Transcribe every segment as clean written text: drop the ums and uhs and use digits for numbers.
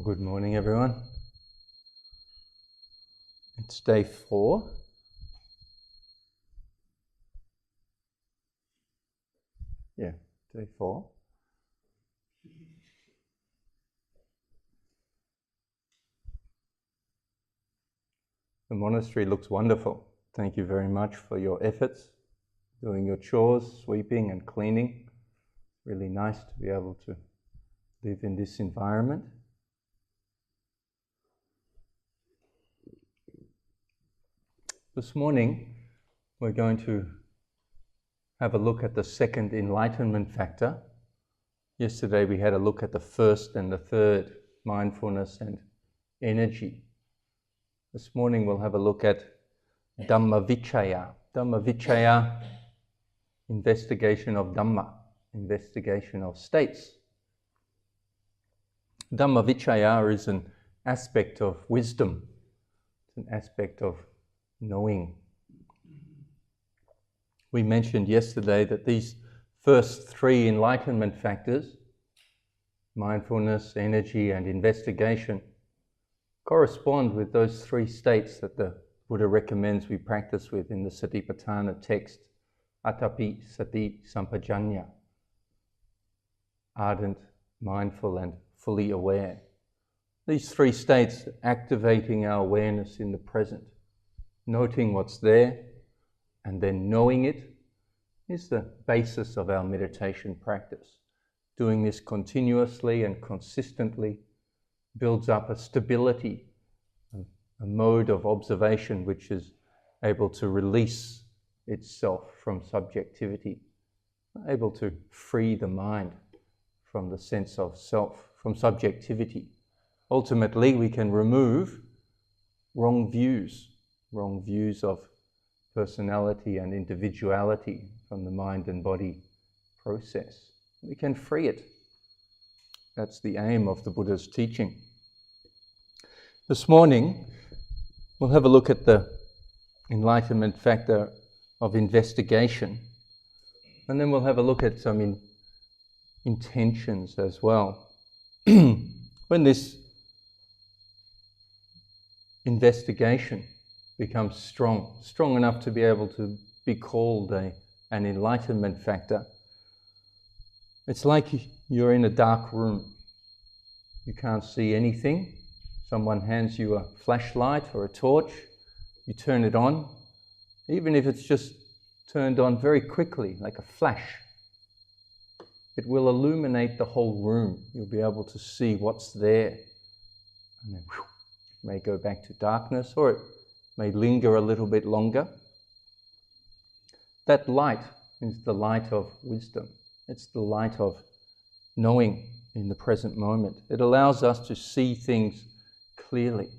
Well, good morning, everyone. It's day 4. Yeah, day 4. The monastery looks wonderful. Thank you very much for your efforts, doing your chores, sweeping and cleaning. Really nice to be able to live in this environment. This morning, we're going to have a look at the second enlightenment factor. Yesterday, we had a look at the first and the third, mindfulness and energy. This morning, we'll have a look at Dhamma Vichaya. Dhamma Vichaya, investigation of Dhamma, investigation of states. Dhamma Vichaya is an aspect of wisdom. It's an aspect of knowing. We mentioned yesterday that these first 3 enlightenment factors, mindfulness, energy and investigation, correspond with those 3 states that the Buddha recommends we practice with in the satipatthana text, atapi, sati, sampajanya, ardent, mindful and fully aware. These 3 states activating our awareness in the present, noting what's there, and then knowing it is the basis of our meditation practice. Doing this continuously and consistently builds up a stability, a mode of observation which is able to release itself from subjectivity, able to free the mind from the sense of self, from subjectivity. Ultimately, we can remove wrong views of personality and individuality from the mind and body process. We can free it. That's the aim of the Buddha's teaching. This morning, we'll have a look at the enlightenment factor of investigation, and then we'll have a look at some intentions as well. When this investigation becomes strong enough to be able to be called an enlightenment factor, it's like you're in a dark room. You can't see anything. Someone hands you a flashlight or a torch. You turn it on. Even if it's just turned on very quickly, like a flash, it will illuminate the whole room. You'll be able to see what's there. And then it may go back to darkness, or it may linger a little bit longer. That light is the light of wisdom. It's the light of knowing in the present moment. It allows us to see things clearly.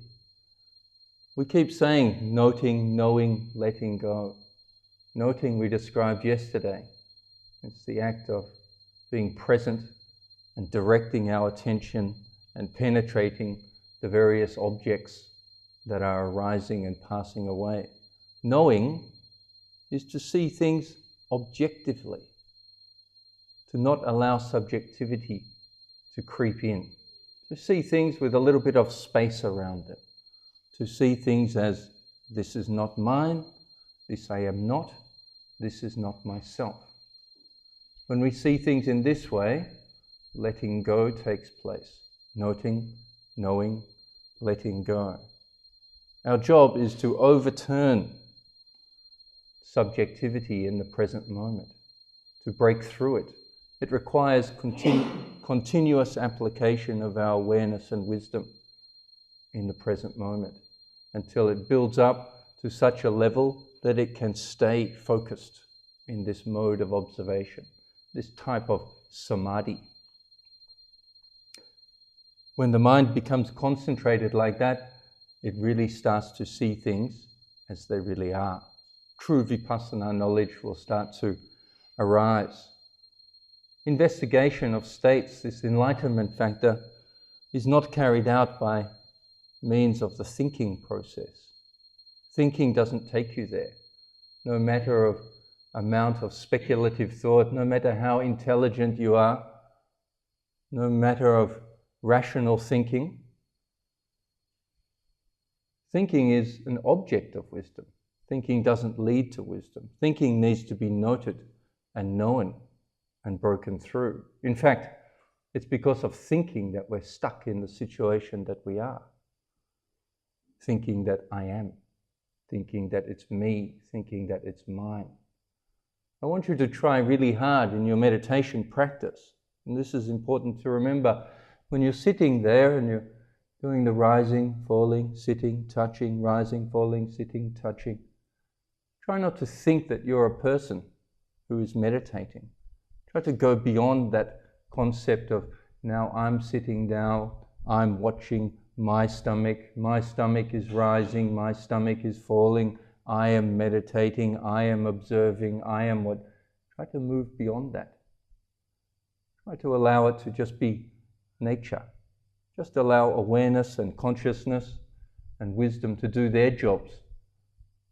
We keep saying noting, knowing, letting go. Noting we described yesterday. It's the act of being present and directing our attention and penetrating the various objects that are arising and passing away. Knowing is to see things objectively, to not allow subjectivity to creep in, to see things with a little bit of space around them, to see things as this is not mine, this I am not, this is not myself. When we see things in this way, letting go takes place. Noting, knowing, letting go. Our job is to overturn subjectivity in the present moment, to break through it. It requires continuous application of our awareness and wisdom in the present moment until it builds up to such a level that it can stay focused in this mode of observation, this type of samadhi. When the mind becomes concentrated like that, it really starts to see things as they really are. True Vipassana knowledge will start to arise. Investigation of states, this enlightenment factor, is not carried out by means of the thinking process. Thinking doesn't take you there. No matter of amount of speculative thought, no matter how intelligent you are, no matter of rational thinking, Thinking is an object of wisdom. Thinking doesn't lead to wisdom. Thinking needs to be noted and known and broken through. In fact, it's because of thinking that we're stuck in the situation that we are. Thinking that I am, thinking that it's me, thinking that it's mine. I want you to try really hard in your meditation practice, and this is important to remember, when you're sitting there and you're doing the rising, falling, sitting, touching, rising, falling, sitting, touching, try not to think that you're a person who is meditating. Try to go beyond that concept of, now I'm sitting down, I'm watching my stomach is rising, my stomach is falling, I am meditating, I am observing, I am what. Try to move beyond that. Try to allow it to just be nature. Just allow awareness and consciousness and wisdom to do their jobs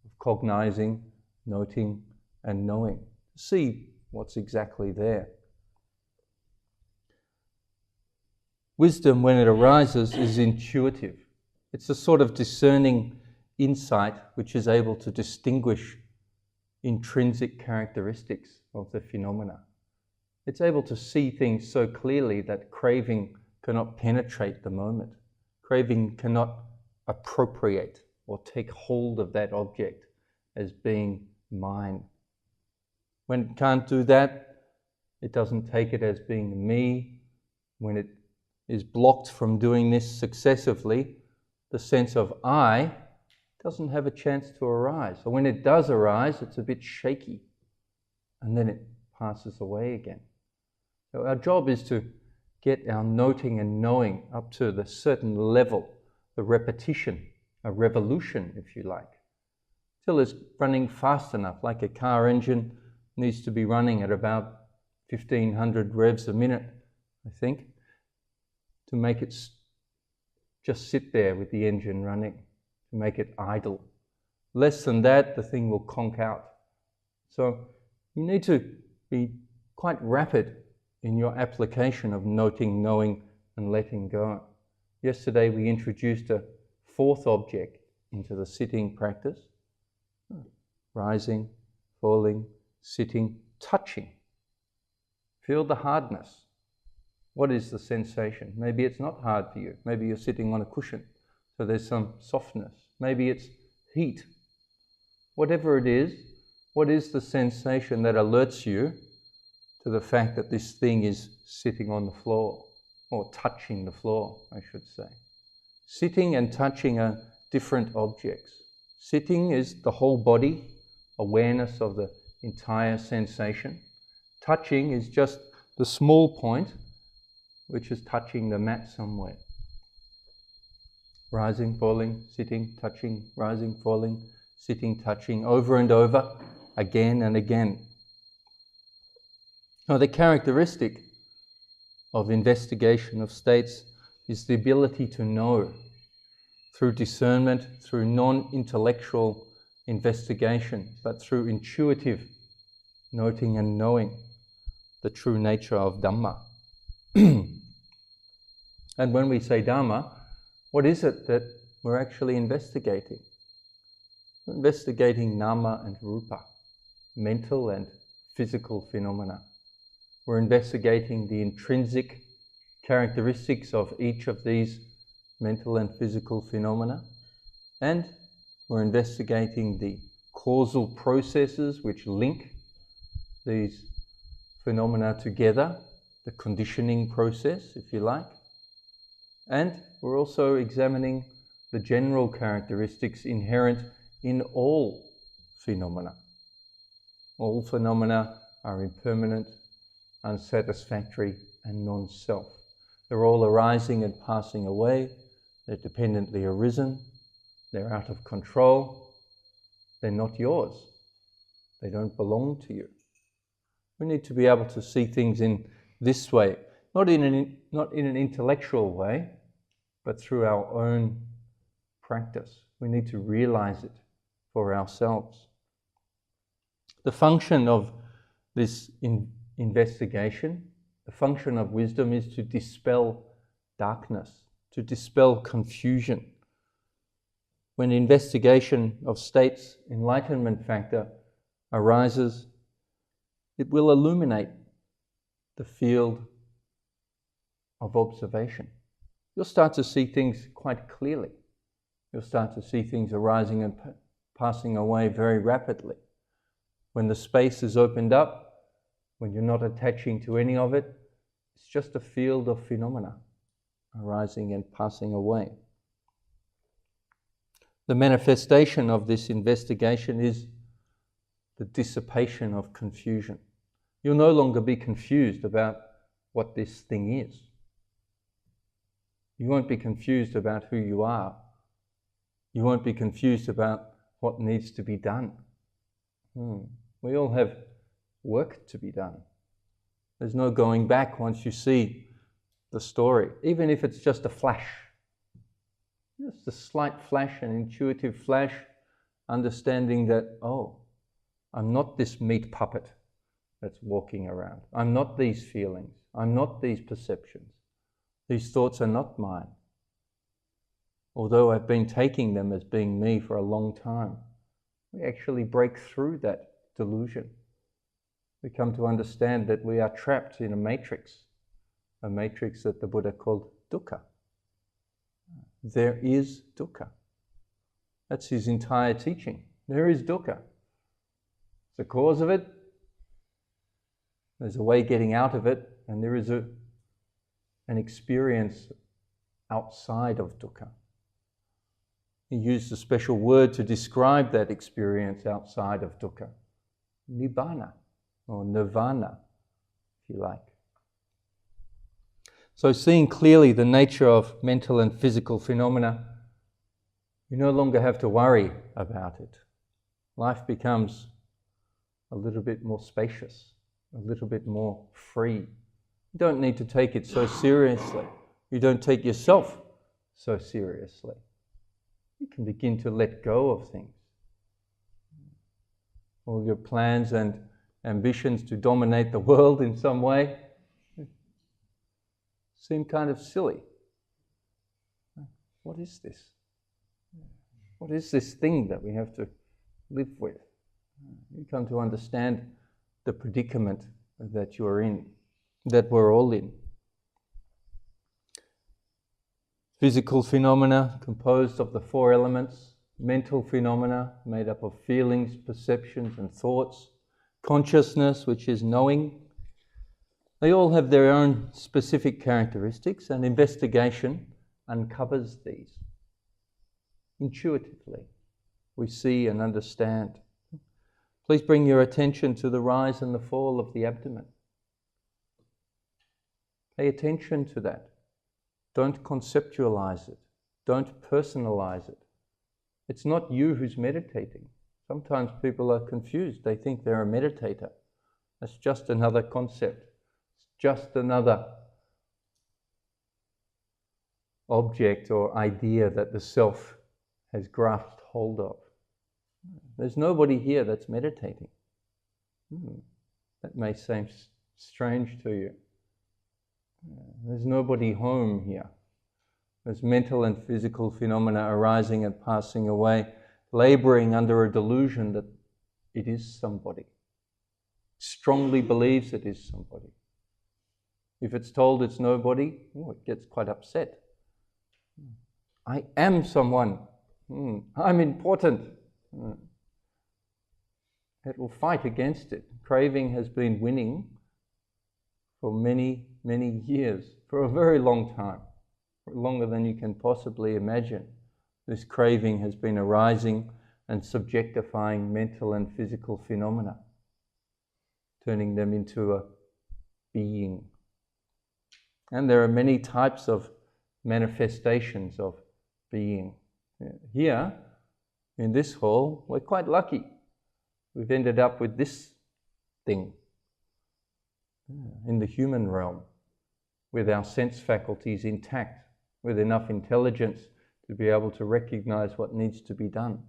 of cognizing, noting, and knowing. See what's exactly there. Wisdom, when it arises, is intuitive. It's a sort of discerning insight which is able to distinguish intrinsic characteristics of the phenomena. It's able to see things so clearly that craving cannot penetrate the moment. Craving cannot appropriate or take hold of that object as being mine. When it can't do that, it doesn't take it as being me. When it is blocked from doing this successively, the sense of I doesn't have a chance to arise. Or when it does arise, it's a bit shaky, and then it passes away again. So our job is to get our noting and knowing up to the certain level, the repetition, a revolution, if you like, till it's running fast enough, like a car engine needs to be running at about 1500 revs a minute, I think, to make it just sit there with the engine running, to make it idle. Less than that, the thing will conk out. So you need to be quite rapid in your application of noting, knowing, and letting go. Yesterday we introduced a fourth object into the sitting practice. Rising, falling, sitting, touching. Feel the hardness. What is the sensation? Maybe it's not hard for you. Maybe you're sitting on a cushion, so there's some softness. Maybe it's heat. Whatever it is, what is the sensation that alerts you to the fact that this thing is sitting on the floor, or touching the floor, I should say. Sitting and touching are different objects. Sitting is the whole body, awareness of the entire sensation. Touching is just the small point, which is touching the mat somewhere. Rising, falling, sitting, touching, rising, falling, sitting, touching, over and over, again and again. Now, the characteristic of investigation of states is the ability to know through discernment, through non-intellectual investigation, but through intuitive noting and knowing the true nature of Dhamma. And when we say Dhamma, what is it that we're actually investigating? We're investigating nama and rupa, mental and physical phenomena. We're investigating the intrinsic characteristics of each of these mental and physical phenomena, and we're investigating the causal processes which link these phenomena together, the conditioning process, if you like. And we're also examining the general characteristics inherent in all phenomena. All phenomena are impermanent, unsatisfactory, and non-self. They're all arising and passing away. They're dependently arisen. They're out of control. They're not yours. They don't belong to you. We need to be able to see things in this way, not in an intellectual way, but through our own practice. We need to realize it for ourselves. The function of this investigation, the function of wisdom, is to dispel darkness, to dispel confusion. when investigation of states, enlightenment factor arises, it will illuminate the field of observation. You'll start to see things quite clearly. You'll start to see things arising and passing away very rapidly. When the space is opened up, when you're not attaching to any of it, it's just a field of phenomena arising and passing away. The manifestation of this investigation is the dissipation of confusion. You'll no longer be confused about what this thing is. You won't be confused about who you are. You won't be confused about what needs to be done. We all have work to be done. There's no going back once you see the story, even if it's just a flash. Just a slight flash, an intuitive flash, understanding that, oh, I'm not this meat puppet that's walking around. I'm not these feelings. I'm not these perceptions. These thoughts are not mine. Although I've been taking them as being me for a long time, we actually break through that delusion. We come to understand that we are trapped in a matrix that the Buddha called dukkha. There is dukkha. That's his entire teaching. There is dukkha. The cause of it, there's a way getting out of it, and there is an experience outside of dukkha. He used a special word to describe that experience outside of dukkha. Nibbana, or nirvana, if you like. So seeing clearly the nature of mental and physical phenomena, you no longer have to worry about it. Life becomes a little bit more spacious, a little bit more free. You don't need to take it so seriously. You don't take yourself so seriously. You can begin to let go of things. All your plans and ambitions to dominate the world in some way seem kind of silly. What is this? What is this thing that we have to live with? You come to understand the predicament that you are in, that we're all in. Physical phenomena composed of the four elements, mental phenomena made up of feelings, perceptions and thoughts, consciousness, which is knowing. They all have their own specific characteristics, and investigation uncovers these. Intuitively, we see and understand. Please bring your attention to the rise and the fall of the abdomen. Pay attention to that. Don't conceptualize it. Don't personalize it. It's not you who's meditating. Sometimes people are confused. They think they're a meditator. That's just another concept. It's just another object or idea that the self has grasped hold of. There's nobody here that's meditating. That may seem strange to you. There's nobody home here. There's mental and physical phenomena arising and passing away, laboring under a delusion that it is somebody. Strongly believes it is somebody. If it's told it's nobody, it gets quite upset. I am someone. I'm important. It will fight against it. Craving has been winning for many, many years, for a very long time, longer than you can possibly imagine. This craving has been arising and subjectifying mental and physical phenomena, turning them into a being. And there are many types of manifestations of being. Here, in this hall, we're quite lucky. We've ended up with this thing in the human realm, with our sense faculties intact, with enough intelligence to be able to recognize what needs to be done.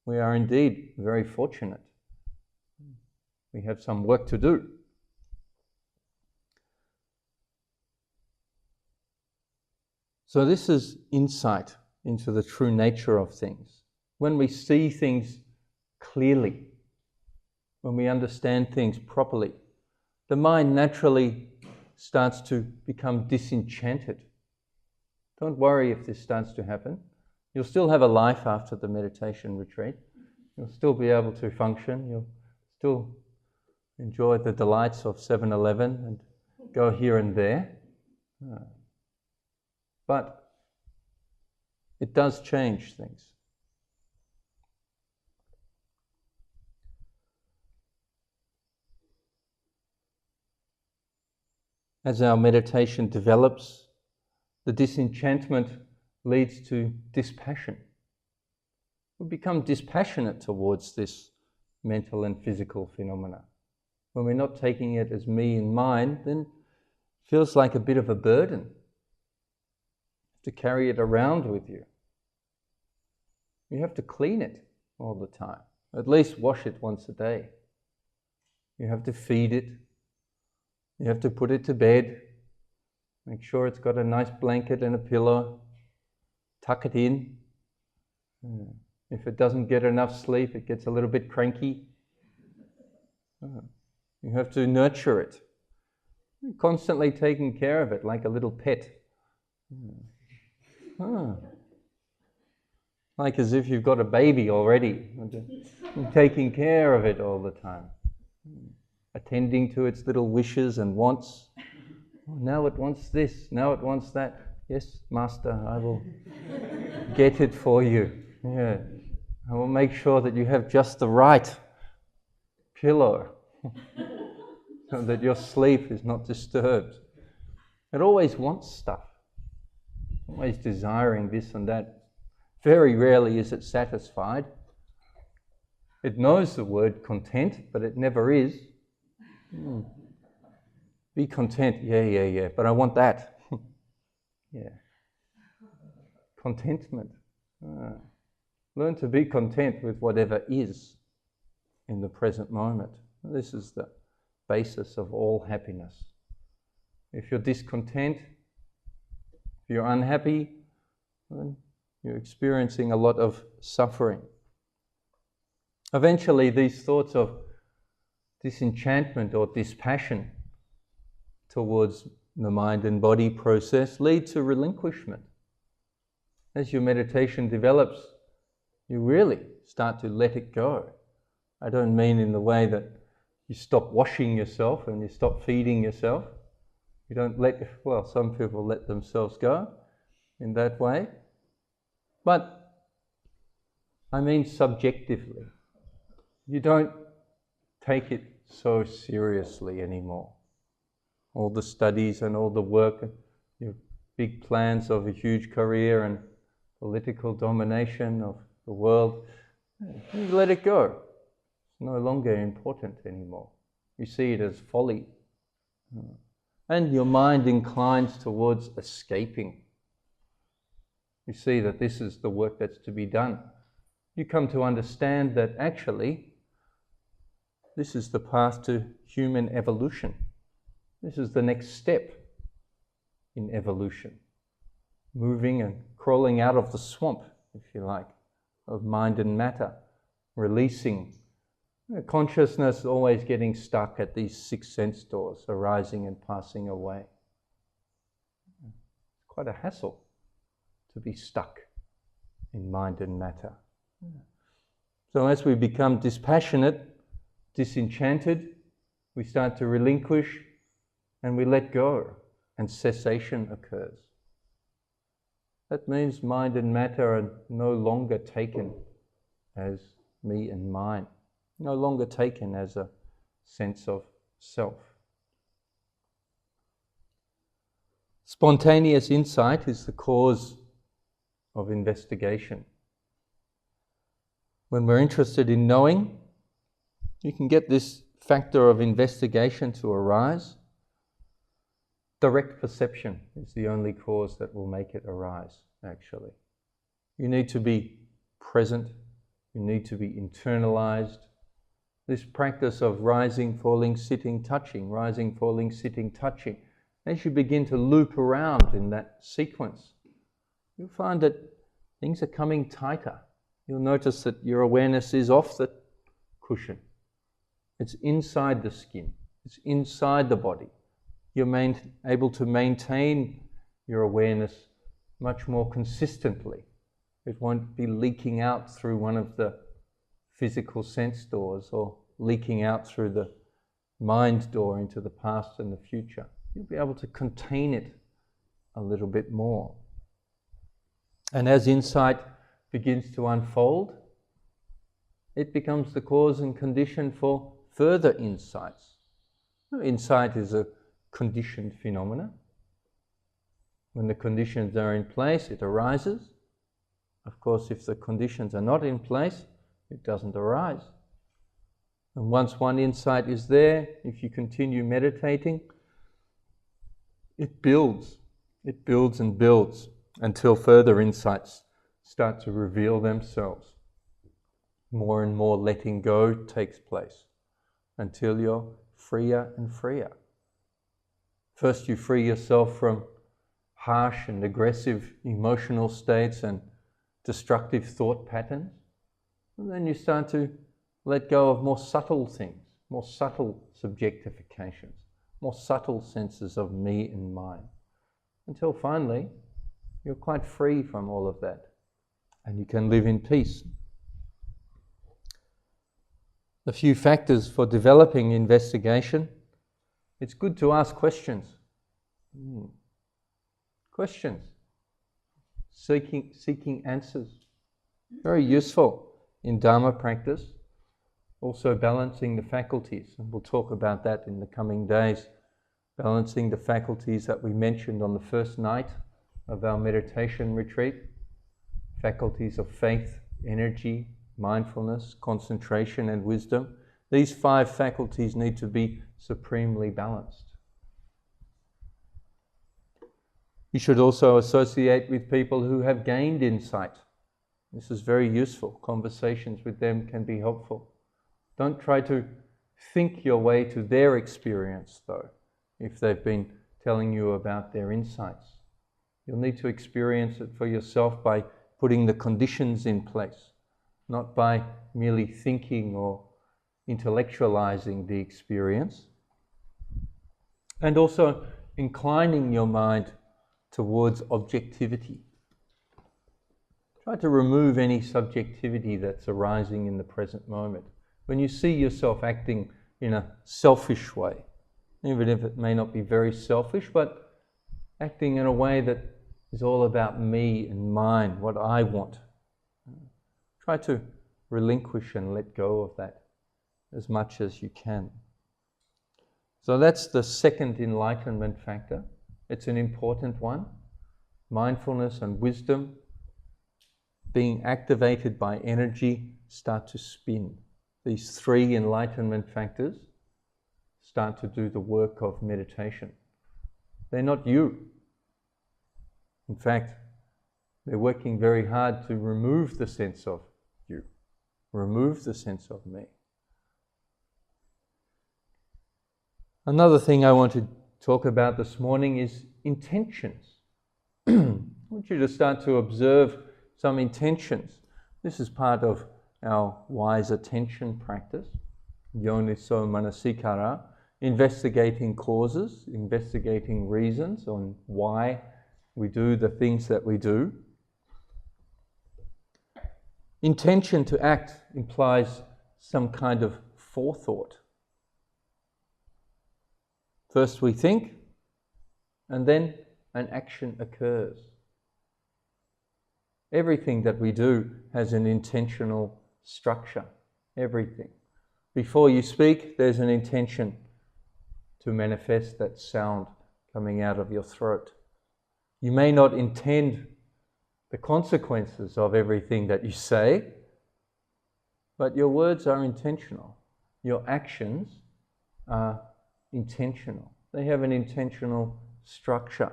We are indeed very fortunate. We have some work to do. So this is insight into the true nature of things. When we see things clearly, when we understand things properly, the mind naturally starts to become disenchanted. Don't worry if this starts to happen. You'll still have a life after the meditation retreat. You'll still be able to function. You'll still enjoy the delights of 7-Eleven and go here and there. But it does change things. As our meditation develops, the disenchantment leads to dispassion. We become dispassionate towards this mental and physical phenomena. When we're not taking it as me and mine, then it feels like a bit of a burden to carry it around with you. You have to clean it all the time. At least wash it once a day. You have to feed it. You have to put it to bed. Make sure it's got a nice blanket and a pillow. Tuck it in. If it doesn't get enough sleep, it gets a little bit cranky. You have to nurture it. You're constantly taking care of it like a little pet. Like as if you've got a baby already. Taking care of it all the time. Attending to its little wishes and wants. Oh, now it wants this, now it wants that. Yes, Master, I will get it for you. Yeah. I will make sure that you have just the right pillow so that your sleep is not disturbed. It always wants stuff, always desiring this and that. Very rarely is it satisfied. It knows the word content, but it never is. Be content, yeah, but I want that. Yeah. Contentment. Learn to be content with whatever is in the present moment. This is the basis of all happiness. If you're discontent, if you're unhappy, then you're experiencing a lot of suffering. Eventually, these thoughts of disenchantment or dispassion towards the mind and body process lead to relinquishment. As your meditation develops, you really start to let it go. I don't mean in the way that you stop washing yourself and you stop feeding yourself. You don't some people let themselves go in that way. But I mean subjectively. You don't take it so seriously anymore. All the studies and all the work, your big plans of a huge career and political domination of the world, you let it go. It's no longer important anymore. You see it as folly. And your mind inclines towards escaping. You see that this is the work that's to be done. You come to understand that actually this is the path to human evolution. This is the next step in evolution. Moving and crawling out of the swamp, if you like, of mind and matter. Releasing. Consciousness always getting stuck at these 6 sense doors, arising and passing away. It's quite a hassle to be stuck in mind and matter. So as we become dispassionate, disenchanted, we start to relinquish and we let go, and cessation occurs. That means mind and matter are no longer taken as me and mine, no longer taken as a sense of self. Spontaneous insight is the cause of investigation. When we're interested in knowing, you can get this factor of investigation to arise. Direct perception is the only cause that will make it arise, actually. You need to be present. You need to be internalized. This practice of rising, falling, sitting, touching, rising, falling, sitting, touching, as you begin to loop around in that sequence, you'll find that things are coming tighter. You'll notice that your awareness is off the cushion. It's inside the skin. It's inside the body. You're able to maintain your awareness much more consistently. It won't be leaking out through one of the physical sense doors or leaking out through the mind door into the past and the future. You'll be able to contain it a little bit more. And as insight begins to unfold, it becomes the cause and condition for further insights. Insight is a conditioned phenomena. When the conditions are in place, it arises. Of course, if the conditions are not in place, it doesn't arise. And once one insight is there, if you continue meditating, it builds and builds until further insights start to reveal themselves. More and more letting go takes place until you're freer and freer. First you free yourself from harsh and aggressive emotional states and destructive thought patterns. And then you start to let go of more subtle things, more subtle subjectifications, more subtle senses of me and mine, until finally you're quite free from all of that and you can live in peace. A few factors for developing investigation. It's good to ask questions. Questions. Seeking answers. Very useful in Dharma practice. Also balancing the faculties, and we'll talk about that in the coming days. Balancing the faculties that we mentioned on the first night of our meditation retreat. Faculties of faith, energy, mindfulness, concentration and wisdom. These 5 faculties need to be supremely balanced. You should also associate with people who have gained insight. This is very useful. Conversations with them can be helpful. Don't try to think your way to their experience, though, if they've been telling you about their insights. You'll need to experience it for yourself by putting the conditions in place, not by merely thinking or intellectualizing the experience. And also inclining your mind towards objectivity. Try to remove any subjectivity that's arising in the present moment. When you see yourself acting in a selfish way, even if it may not be very selfish, but acting in a way that is all about me and mine, what I want. Try to relinquish and let go of that as much as you can. So that's the second enlightenment factor. It's an important one. Mindfulness and wisdom, being activated by energy, start to spin. These 3 enlightenment factors start to do the work of meditation. They're not you. In fact, they're working very hard to remove the sense of you, remove the sense of me. Another thing I want to talk about this morning is intentions. I want you to start to observe some intentions. This is part of our wise attention practice, yoniso manasikara, investigating causes, investigating reasons on why we do the things that we do. Intention to act implies some kind of forethought. First we think, and then an action occurs. Everything that we do has an intentional structure. Everything. Before you speak, there's an intention to manifest that sound coming out of your throat. You may not intend the consequences of everything that you say, but your words are intentional. Your actions are intentional. They have an intentional structure.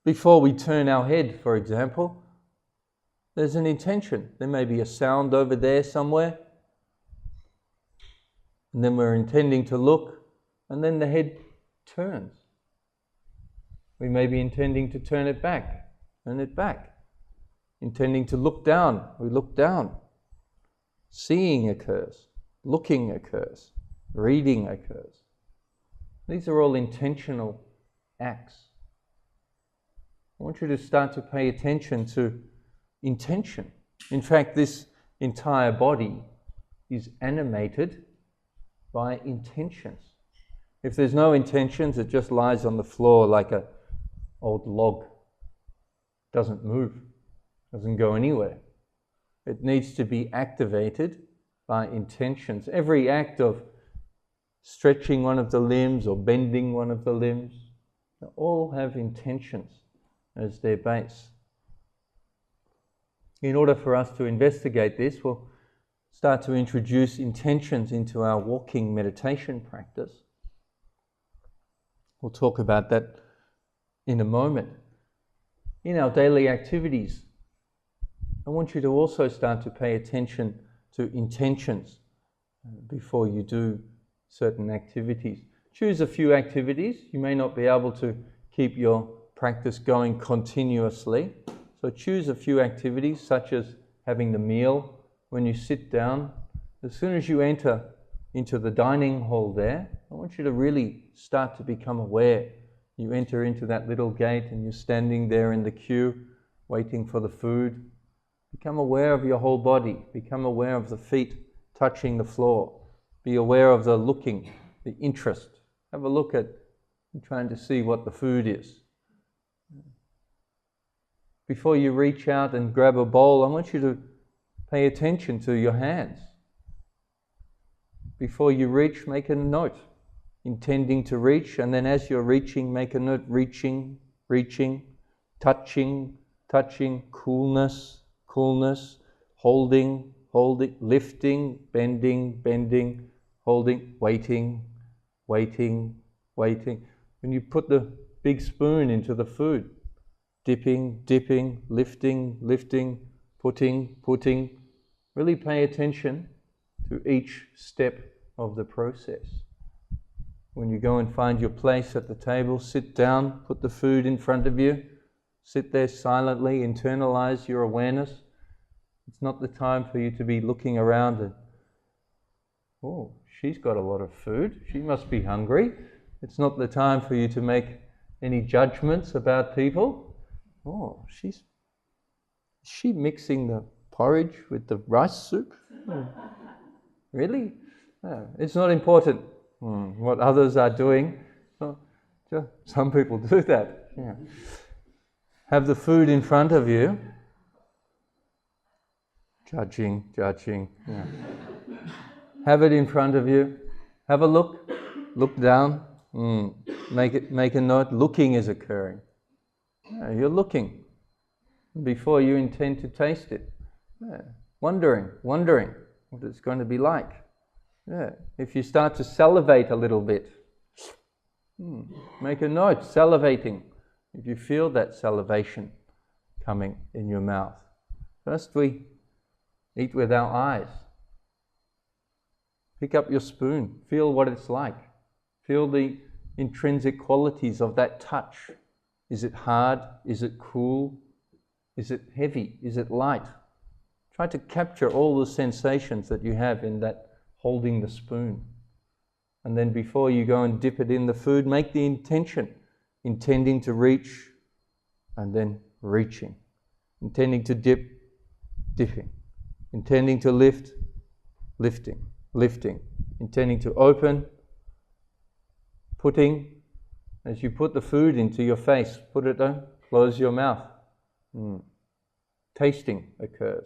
Before we turn our head, for example, there's an intention. There may be a sound over there somewhere, and then we're intending to look, and then the head turns. We may be intending to turn it back, and it back. Intending to look down, we look down. Seeing occurs, looking occurs, reading occurs. These are all intentional acts. I want you to start to pay attention to intention. In fact, this entire body is animated by intentions. If there's no intentions, it just lies on the floor like an old log. Doesn't move, doesn't go anywhere. It needs to be activated by intentions. Every act of stretching one of the limbs or bending one of the limbs, they all have intentions as their base. In order for us to investigate this, we'll start to introduce intentions into our walking meditation practice. We'll talk about that in a moment. In our daily activities, I want you to also start to pay attention to intentions before you do certain activities. Choose a few activities. You may not be able to keep your practice going continuously. So choose a few activities, such as having the meal. When you sit down, as soon as you enter into the dining hall there, I want you to really start to become aware. You enter into that little gate and you're standing there in the queue, waiting for the food. Become aware of your whole body. Become aware of the feet touching the floor. Be aware of the looking, the interest. Have a look at trying to see what the food is. Before you reach out and grab a bowl, I want you to pay attention to your hands. Before you reach, make a note, intending to reach, and then as you're reaching, make a note, reaching, touching, coolness, holding, lifting, bending, holding, waiting. When you put the big spoon into the food, dipping, lifting, putting, really pay attention to each step of the process. When you go and find your place at the table, sit down, put the food in front of you, sit there silently, internalize your awareness. It's not the time for you to be looking around and, oh, she's got a lot of food, she must be hungry. It's not the time for you to make any judgments about people. Oh, is she mixing the porridge with the rice soup? Really? It's not important what others are doing. Some people do that. Yeah. Have the food in front of you. Judging. Yeah. Have it in front of you. Have a look down. Make a note. Looking is occurring. Yeah, you're looking before you intend to taste it. Yeah. Wondering what it's going to be like. Yeah. If you start to salivate a little bit, make a note, salivating. If you feel that salivation coming in your mouth. First we eat with our eyes. Pick up your spoon, feel what it's like. Feel the intrinsic qualities of that touch. Is it hard? Is it cool? Is it heavy? Is it light? Try to capture all the sensations that you have in that holding the spoon. And then before you go and dip it in the food, make the intention, intending to reach and then reaching. Intending to dip, dipping. Intending to lift, lifting. Intending to open, putting. As you put the food into your face, put it down, close your mouth. Tasting occurs.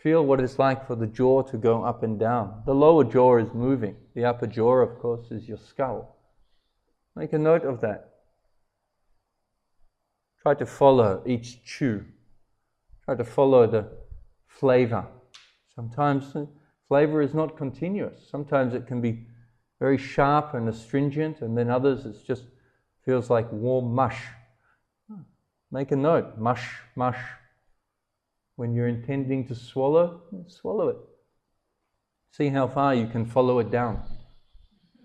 Feel what it's like for the jaw to go up and down. The lower jaw is moving. The upper jaw, of course, is your skull. Make a note of that. Try to follow each chew. Try to follow the flavor. Sometimes flavor is not continuous. Sometimes it can be very sharp and astringent, and then others it just feels like warm mush. Make a note, mush. When you're intending to swallow it. See how far you can follow it down.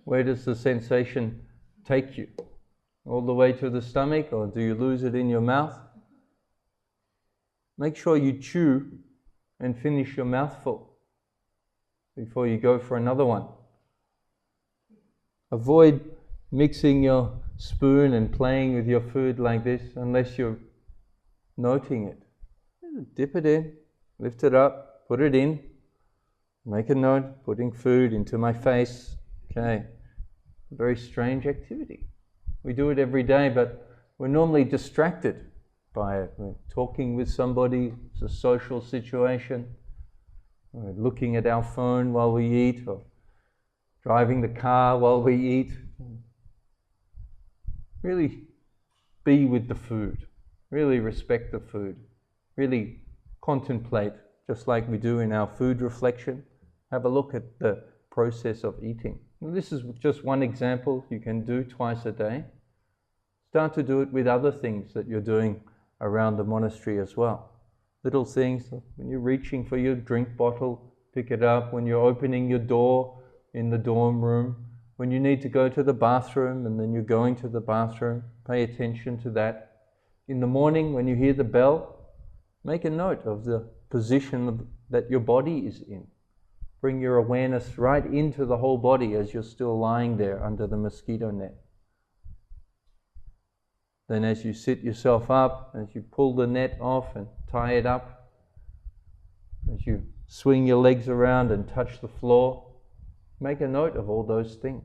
Where does the sensation take you? all the way to the stomach, or do you lose it in your mouth? Make sure you chew and finish your mouthful before you go for another one. Avoid mixing your spoon and playing with your food like this unless you're noting it. Dip it in, lift it up, put it in, make a note, putting food into my face. Okay, a very strange activity. We do it every day, but we're normally distracted by it. We're talking with somebody, it's a social situation, we're looking at our phone while we eat, or driving the car while we eat. Really be with the food, really respect the food, really contemplate, just like we do in our food reflection. Have a look at the process of eating. Now, this is just one example you can do twice a day. Start to do it with other things that you're doing around the monastery as well. Little things, when you're reaching for your drink bottle, pick it up. When you're opening your door in the dorm room, when you need to go to the bathroom and then you're going to the bathroom, pay attention to that. In the morning, when you hear the bell, make a note of the position that your body is in. Bring your awareness right into the whole body as you're still lying there under the mosquito net. Then as you sit yourself up, as you pull the net off and tie it up, as you swing your legs around and touch the floor, make a note of all those things.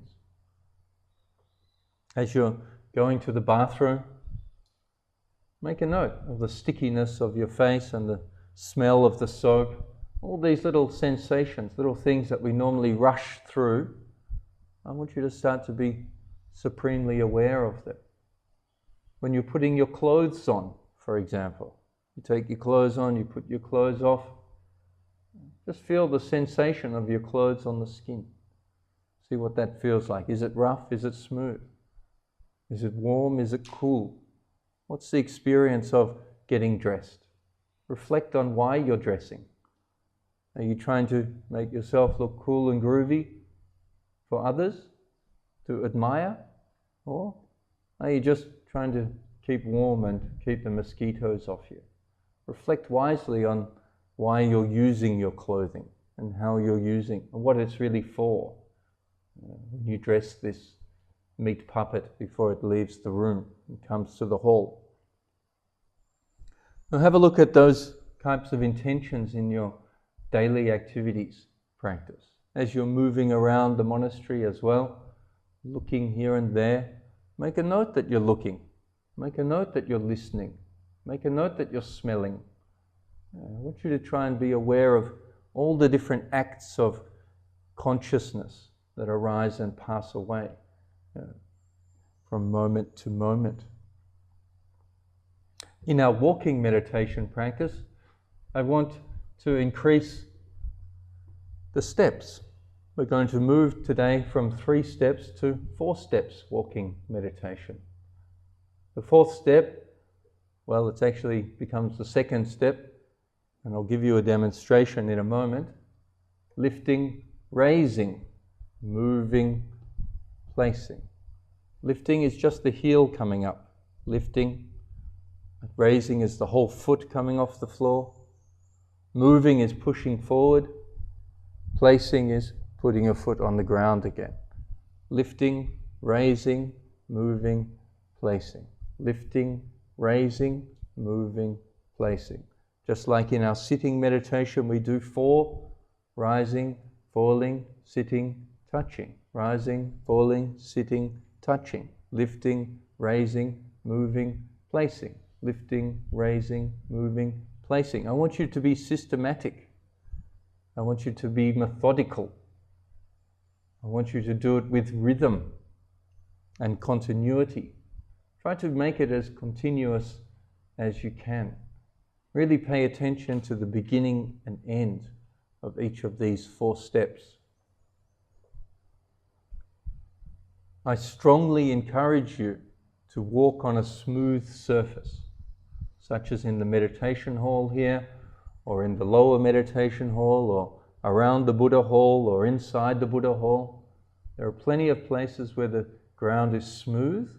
As you're going to the bathroom, make a note of the stickiness of your face and the smell of the soap. All these little sensations, little things that we normally rush through, I want you to start to be supremely aware of them. When you're putting your clothes on, for example, you take your clothes on, you put your clothes off, just feel the sensation of your clothes on the skin. See what that feels like. Is it rough? Is it smooth? Is it warm? Is it cool? What's the experience of getting dressed? Reflect on why you're dressing. Are you trying to make yourself look cool and groovy for others to admire? Or are you just trying to keep warm and keep the mosquitoes off you? Reflect wisely on why you're using your clothing and how you're using and what it's really for. When you dress this meat puppet before it leaves the room and comes to the hall. Now have a look at those types of intentions in your daily activities practice. As you're moving around the monastery as well, looking here and there, make a note that you're looking. Make a note that you're listening. Make a note that you're smelling. I want you to try and be aware of all the different acts of consciousness that arise and pass away from moment to moment. In our walking meditation practice, I want to increase the steps. We're going to move today from 3 steps to 4 steps walking meditation. The 4th step, well, it actually becomes the 2nd step, and I'll give you a demonstration in a moment. Lifting, raising, moving, placing. Lifting is just the heel coming up. Lifting. Raising is the whole foot coming off the floor. Moving is pushing forward. Placing is putting a foot on the ground again. Lifting, raising, moving, placing. Lifting, raising, moving, placing. Just like in our sitting meditation, we do 4, rising, falling, sitting, touching. Rising, falling, sitting, touching. Lifting, raising, moving, placing. Lifting, raising, moving, placing. I want you to be systematic. I want you to be methodical. I want you to do it with rhythm and continuity. Try to make it as continuous as you can. Really pay attention to the beginning and end of each of these 4 steps. I strongly encourage you to walk on a smooth surface, such as in the meditation hall here, or in the lower meditation hall, or around the Buddha hall, or inside the Buddha hall. There are plenty of places where the ground is smooth,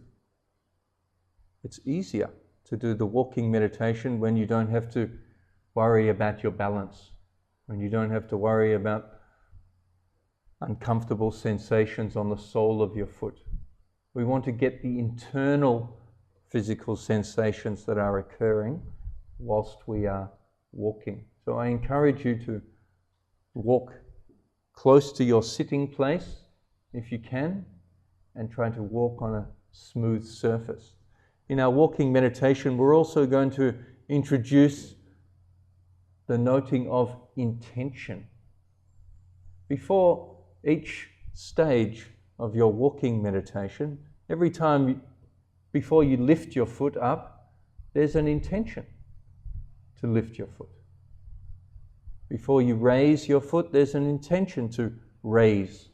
It's easier to do the walking meditation when you don't have to worry about your balance, when you don't have to worry about uncomfortable sensations on the sole of your foot. We want to get the internal physical sensations that are occurring whilst we are walking. So I encourage you to walk close to your sitting place if you can, and try to walk on a smooth surface. In our walking meditation, we're also going to introduce the noting of intention. Before each stage of your walking meditation, every time before you lift your foot up, there's an intention to lift your foot. Before you raise your foot, there's an intention to raise.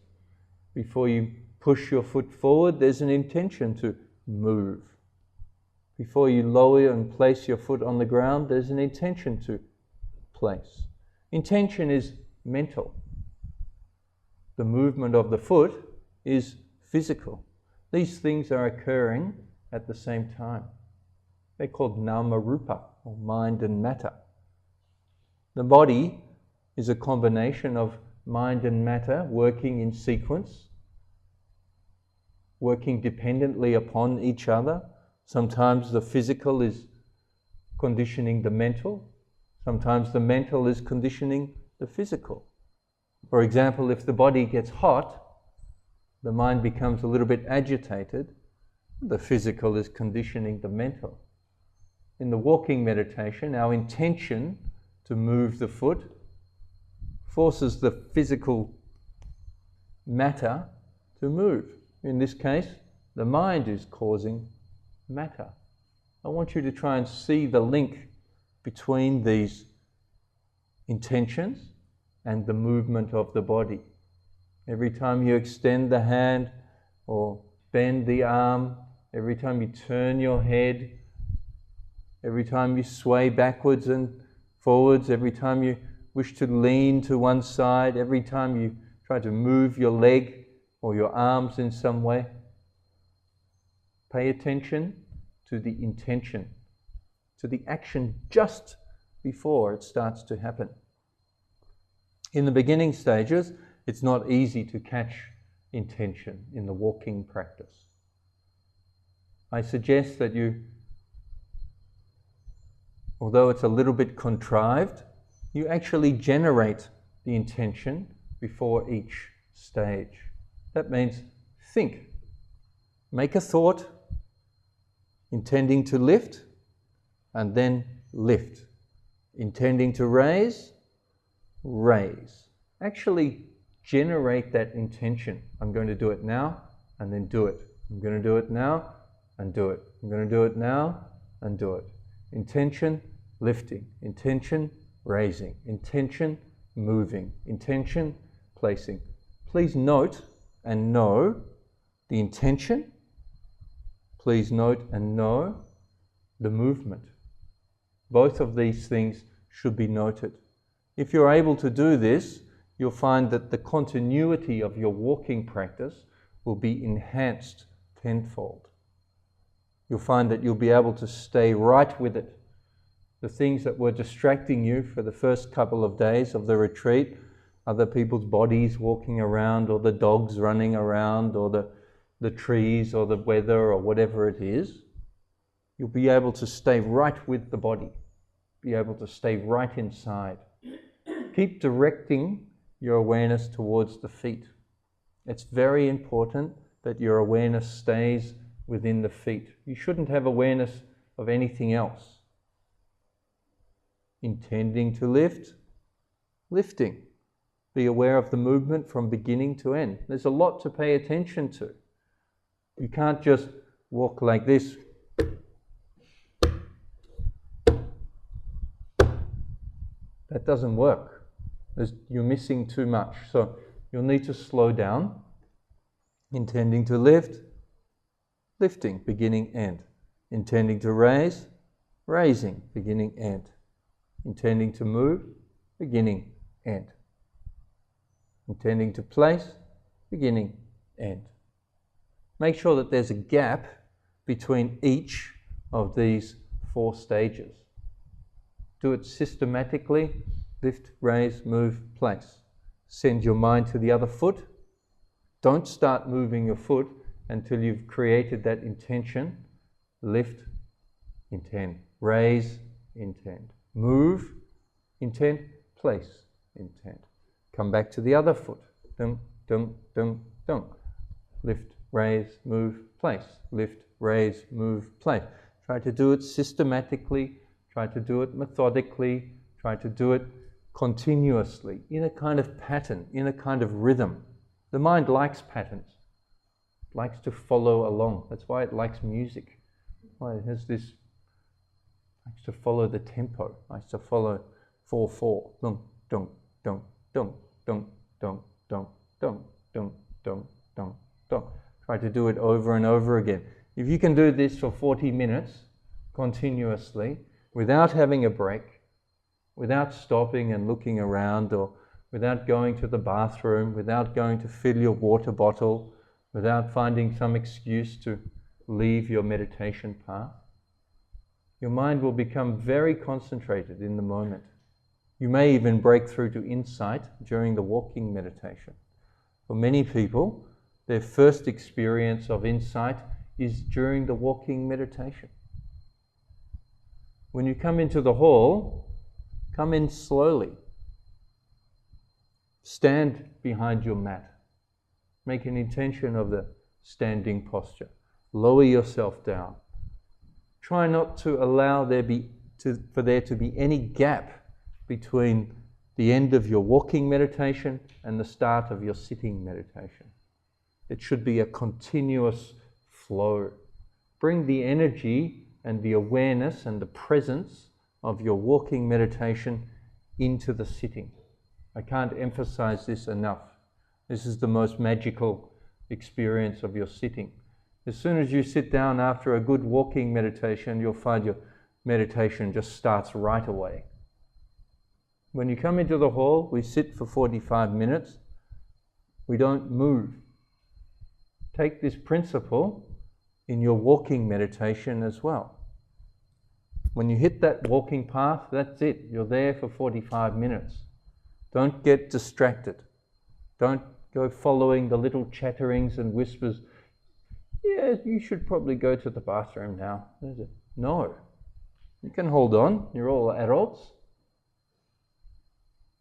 Before you push your foot forward, there's an intention to move. Before you lower and place your foot on the ground, there's an intention to place. Intention is mental. The movement of the foot is physical. These things are occurring at the same time. They're called nama rupa, or mind and matter. The body is a combination of mind and matter working in sequence, working dependently upon each other. Sometimes the physical is conditioning the mental. Sometimes the mental is conditioning the physical. For example, if the body gets hot, the mind becomes a little bit agitated. The physical is conditioning the mental. In the walking meditation, our intention to move the foot forces the physical matter to move. In this case, the mind is causing matter. I want you to try and see the link between these intentions and the movement of the body. Every time you extend the hand or bend the arm, every time you turn your head, every time you sway backwards and forwards, every time you wish to lean to one side, every time you try to move your leg or your arms in some way, pay attention to the intention, to the action just before it starts to happen. In the beginning stages, it's not easy to catch intention in the walking practice. I suggest that you, although it's a little bit contrived, you actually generate the intention before each stage. That means think. Make a thought, intending to lift, and then lift. Intending to raise, raise. Actually generate that intention. I'm going to do it now, and then do it. I'm going to do it now, and do it. I'm going to do it now, and do it. Intention, lifting. Intention, raising. Intention, moving. Intention, placing. Please note and know the intention. Please note and know the movement. Both of these things should be noted. If you're able to do this, you'll find that the continuity of your walking practice will be enhanced tenfold. You'll find that you'll be able to stay right with it. The things that were distracting you for the first couple of days of the retreat, other people's bodies walking around, or the dogs running around, or the trees, or the weather, or whatever it is, you'll be able to stay right with the body, be able to stay right inside. Keep directing your awareness towards the feet. It's very important that your awareness stays within the feet. You shouldn't have awareness of anything else. Intending to lift, lifting. Be aware of the movement from beginning to end. There's a lot to pay attention to. You can't just walk like this. That doesn't work. You're missing too much. So you'll need to slow down. Intending to lift, lifting, beginning, end. Intending to raise, raising, beginning, end. Intending to move, beginning, end. Intending to place, beginning, end. Make sure that there's a gap between each of these 4 stages. Do it systematically. Lift, raise, move, place. Send your mind to the other foot. Don't start moving your foot until you've created that intention. Lift, intend. Raise, intend. Move, intend. Place, intend. Come back to the other foot. Dum, dum, dum, dum. Lift, raise, move, place. Lift, raise, move, place. Try to do it systematically. Try to do it methodically. Try to do it continuously, in a kind of pattern, in a kind of rhythm. The mind likes patterns. It likes to follow along. That's why it likes music. Why it has this, likes to follow the tempo. Likes to follow 4/4. Dum, dum, dum, dum, dum, dum, dum, dum, dum, dum, dum, dum. Try to do it over and over again. If you can do this for 40 minutes continuously, without having a break, without stopping and looking around, or without going to the bathroom, without going to fill your water bottle, without finding some excuse to leave your meditation path, your mind will become very concentrated in the moment. You may even break through to insight during the walking meditation. For many people, their first experience of insight is during the walking meditation. When you come into the hall, come in slowly. Stand behind your mat. Make an intention of the standing posture. Lower yourself down. Try not to allow for there to be any gap between the end of your walking meditation and the start of your sitting meditation. It should be a continuous flow. Bring the energy and the awareness and the presence of your walking meditation into the sitting. I can't emphasize this enough. This is the most magical experience of your sitting. As soon as you sit down after a good walking meditation, you'll find your meditation just starts right away. When you come into the hall, we sit for 45 minutes. We don't move. Take this principle in your walking meditation as well. When you hit that walking path, that's it. You're there for 45 minutes. Don't get distracted. Don't go following the little chatterings and whispers. Yeah, you should probably go to the bathroom now. No. You can hold on. You're all adults.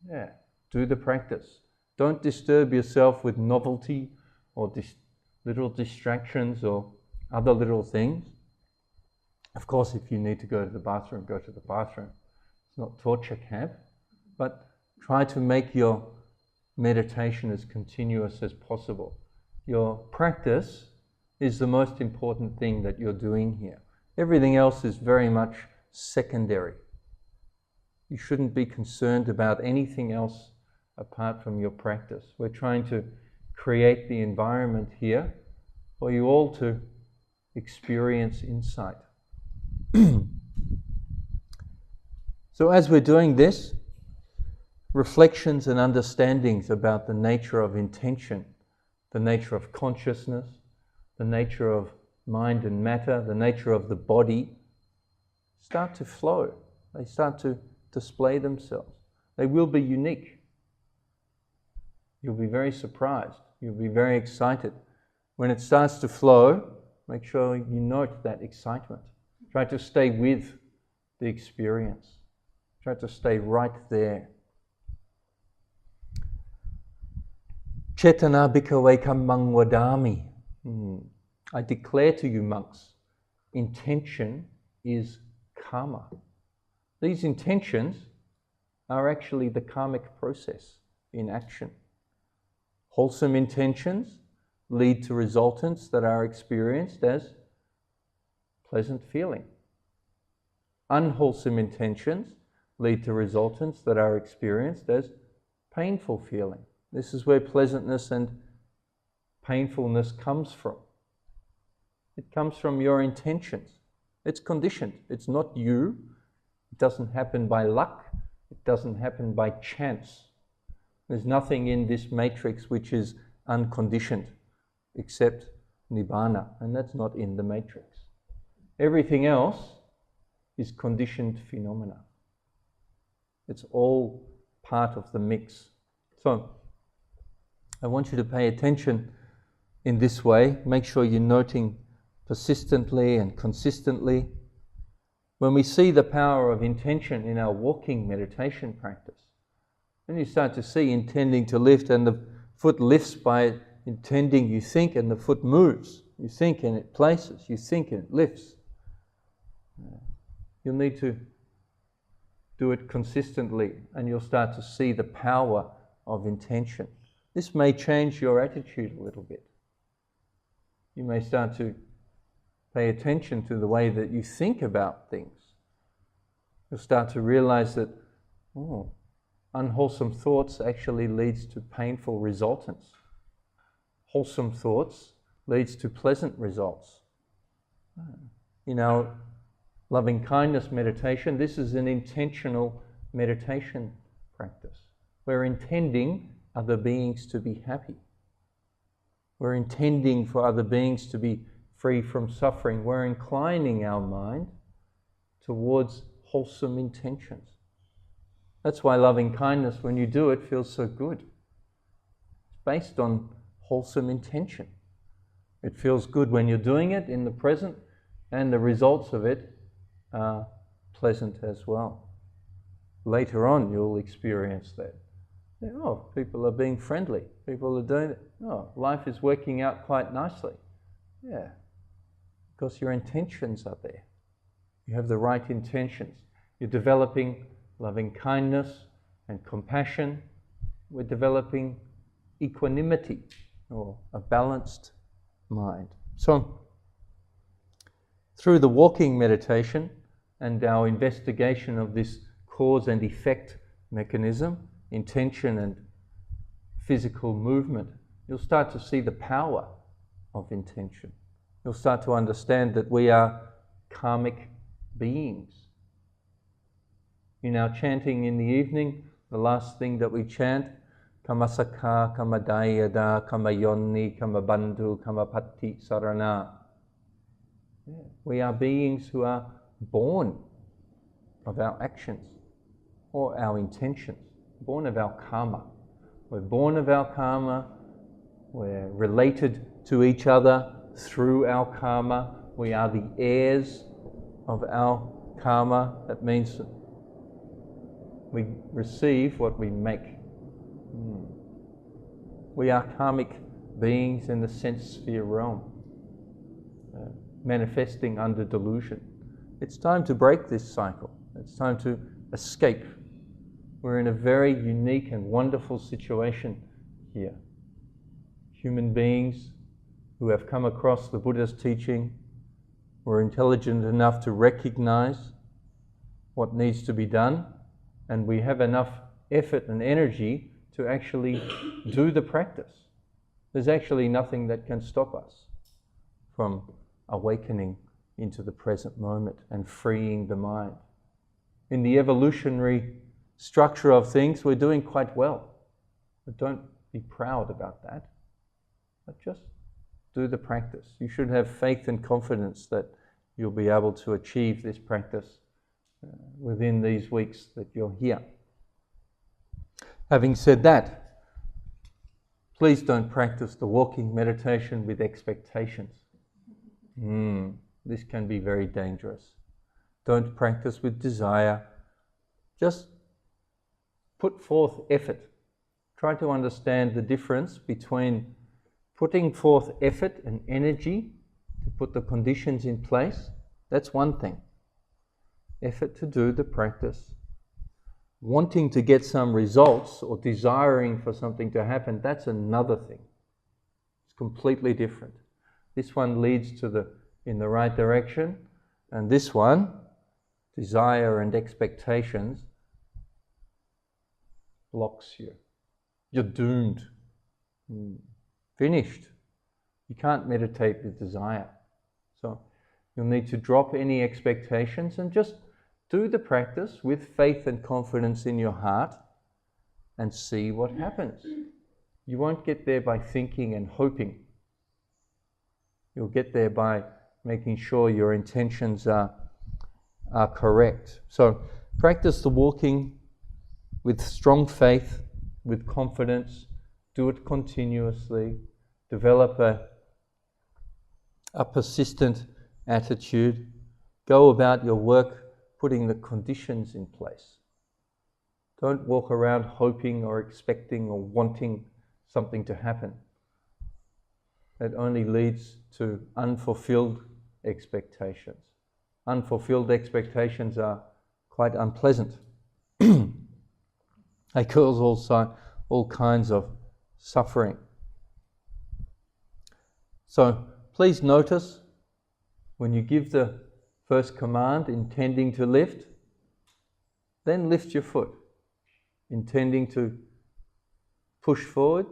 Yeah. Do the practice. Don't disturb yourself with novelty or little distractions or other little things. Of course, if you need to go to the bathroom, go to the bathroom. It's not torture camp, but try to make your meditation as continuous as possible. Your practice is the most important thing that you're doing here. Everything else is very much secondary. You shouldn't be concerned about anything else apart from your practice. We're trying to create the environment here for you all to experience insight. So as we're doing this, reflections and understandings about the nature of intention, the nature of consciousness, the nature of mind and matter, the nature of the body, start to flow. They start to display themselves. They will be unique. You'll be very surprised. You'll be very excited. When it starts to flow, make sure you note that excitement. Try to stay with the experience. Try to stay right there. Cetana bhikkhave kammang vadami. I declare to you, monks, intention is karma. These intentions are actually the karmic process in action. Wholesome intentions lead to resultants that are experienced as pleasant feeling. Unwholesome intentions lead to resultants that are experienced as painful feeling. This is where pleasantness and painfulness comes from. It comes from your intentions. It's conditioned. It's not you. It doesn't happen by luck. It doesn't happen by chance. There's nothing in this matrix which is unconditioned except nibbana, and that's not in the matrix. Everything else is conditioned phenomena. It's all part of the mix. So, I want you to pay attention in this way. Make sure you're noting persistently and consistently. When we see the power of intention in our walking meditation practice, then you start to see intending to lift, and the foot lifts by intending. You think and the foot moves. You think and it places. You think and it lifts. You'll need to do it consistently, and you'll start to see the power of intention. This may change your attitude a little bit. You may start to pay attention to the way that you think about things. You'll start to realize that, unwholesome thoughts actually leads to painful resultants. Wholesome thoughts leads to pleasant results. In our loving kindness meditation, this is an intentional meditation practice. We're intending other beings to be happy. We're intending for other beings to be free from suffering. We're inclining our mind towards wholesome intentions. That's why loving kindness, when you do it, feels so good. It's based on wholesome intention. It feels good when you're doing it in the present, and the results of it are pleasant as well. Later on, you'll experience that. People are being friendly. People are doing it. Life is working out quite nicely. Yeah, because your intentions are there. You have the right intentions. You're developing loving kindness and compassion. We're developing equanimity, or a balanced mind. So, through the walking meditation and our investigation of this cause and effect mechanism, intention and physical movement, you'll start to see the power of intention. You'll start to understand that we are karmic beings. In our chanting in the evening, the last thing that we chant, Kamasaka, Kamadayada, Kamayonni, Kamabandhu, Kamapatti Sarana. We are beings who are born of our actions or our intentions, born of our karma. We're born of our karma, we're related to each other through our karma, we are the heirs of our karma. That means that we receive what we make. We are karmic beings in the sense sphere realm, manifesting under delusion. It's time to break this cycle. It's time to escape. We're in a very unique and wonderful situation here. Human beings who have come across the Buddha's teaching, were intelligent enough to recognize what needs to be done, and we have enough effort and energy to actually do the practice. There's actually nothing that can stop us from awakening into the present moment and freeing the mind. In the evolutionary structure of things, we're doing quite well. But don't be proud about that. But just do the practice. You should have faith and confidence that you'll be able to achieve this practice within these weeks that you're here. Having said that, please don't practice the walking meditation with expectations. This can be very dangerous. Don't practice with desire. Just put forth effort. Try to understand the difference between putting forth effort and energy to put the conditions in place. That's one thing. Effort to do the practice. Wanting to get some results or desiring for something to happen, that's another thing. It's completely different. This one leads in the right direction, and this one, desire and expectations, blocks you. You're doomed. Finished. You can't meditate with desire. So you'll need to drop any expectations and just do the practice with faith and confidence in your heart and see what happens. You won't get there by thinking and hoping. You'll get there by making sure your intentions are correct. So practice the walking with strong faith, with confidence, do it continuously, develop a persistent attitude, go about your work putting the conditions in place. Don't walk around hoping or expecting or wanting something to happen. That only leads to unfulfilled expectations. Unfulfilled expectations are quite unpleasant. They cause also all kinds of suffering. So please notice when you give the first command, intending to lift, then lift your foot. Intending to push forward,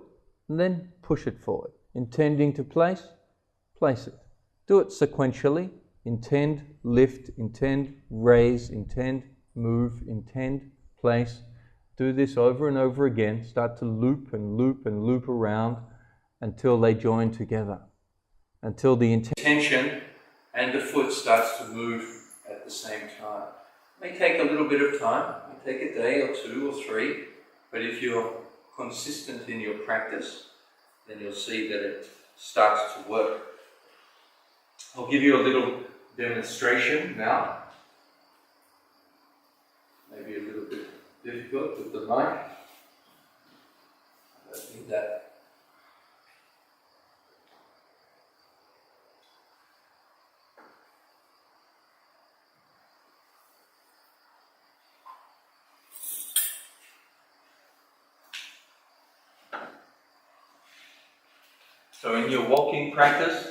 and then push it forward. Intending to place, place it. Do it sequentially. Intend, lift, intend, raise, intend, move, intend, place. Do this over and over again. Start to loop and loop and loop around until they join together. Until the intention and the foot starts to move at the same time. It may take a little bit of time. It may take a day or 2 or 3. But if you're consistent in your practice, then you'll see that it starts to work. I'll give you a little demonstration now. Maybe a little bit difficult with the mic. I don't need that. So in your walking practice,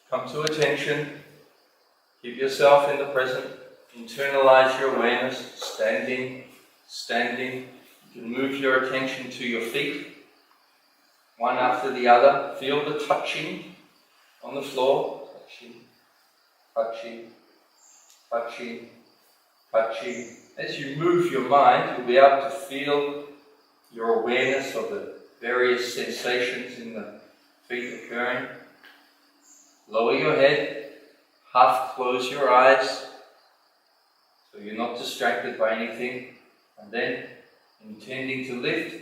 come to attention, keep yourself in the present, internalize your awareness, standing. You can move your attention to your feet, one after the other. Feel the touching on the floor, touching. As you move your mind, you'll be able to feel your awareness of the various sensations in the feet occurring. Lower your head, half close your eyes so you're not distracted by anything, and then intending to lift,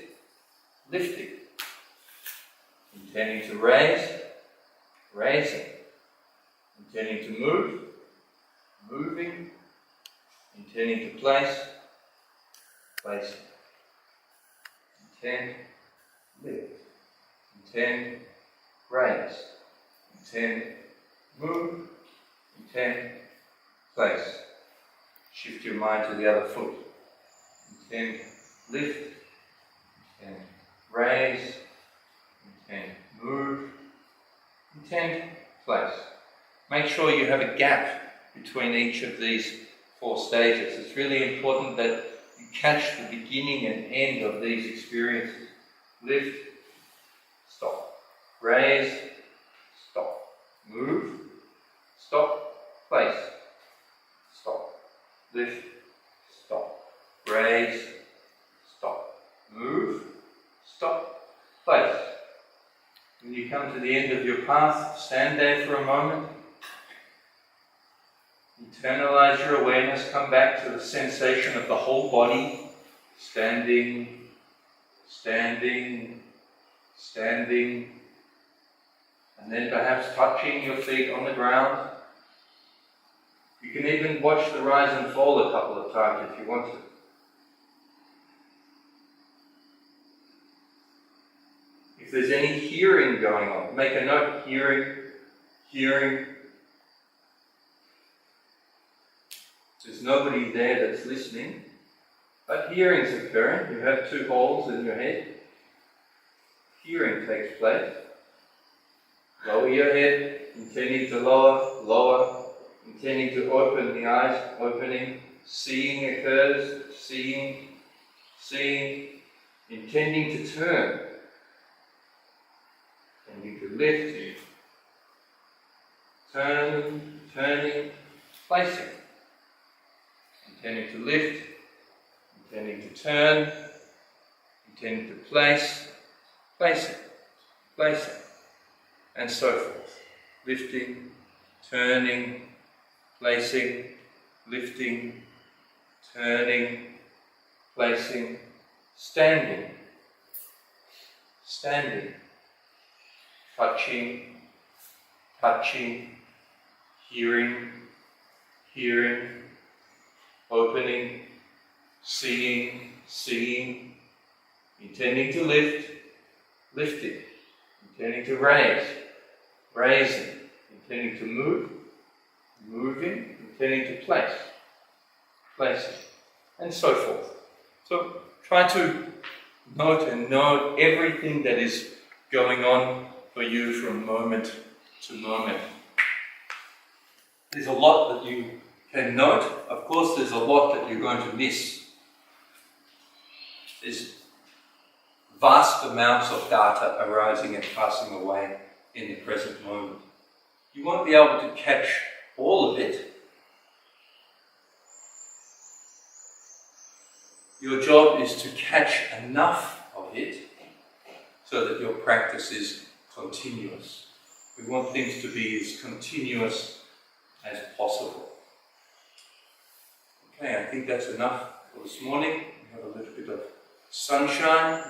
lifting. Intending to raise, raising. Intending to move, moving. Intending to place, placing. Intend, lift. Intend, raise. Intend, move. Intend, place. Shift your mind to the other foot. Intend, lift. Intend, raise. Intend, move. Intend, place. Make sure you have a gap between each of these 4 stages. It's really important that you catch the beginning and end of these experiences. Lift, stop. Raise, stop. Move, stop. Place, stop. Lift, stop. Raise, stop. Move, stop. Place. When you come to the end of your path, stand there for a moment. Internalize your awareness, come back to the sensation of the whole body, standing, and then perhaps touching your feet on the ground. You can even watch the rise and fall a couple of times if you want to. If there's any hearing going on, make a note, hearing. There's nobody there that's listening, but hearing's occurring. You have 2 holes in your head. Hearing takes place. Lower your head, intending to lower, intending to open the eyes, opening. Seeing occurs, seeing, intending to turn, intending to lift, turning, placing. Intending to lift, intending to turn, intending to place, placing. and so forth. Lifting, turning, placing, lifting, turning, placing, standing, touching, hearing, opening, seeing, intending to lift, lifting, intending to raise, raising, intending to move, moving, intending to place, placing, and so forth. So try to note and know everything that is going on for you from moment to moment. There's a lot that you can note. Of course, there's a lot that you're going to miss. There's vast amounts of data arising and passing away in the present moment. You won't be able to catch all of it. Your job is to catch enough of it so that your practice is continuous. We want things to be as continuous as possible. Okay, I think that's enough for this morning. We have a little bit of sunshine.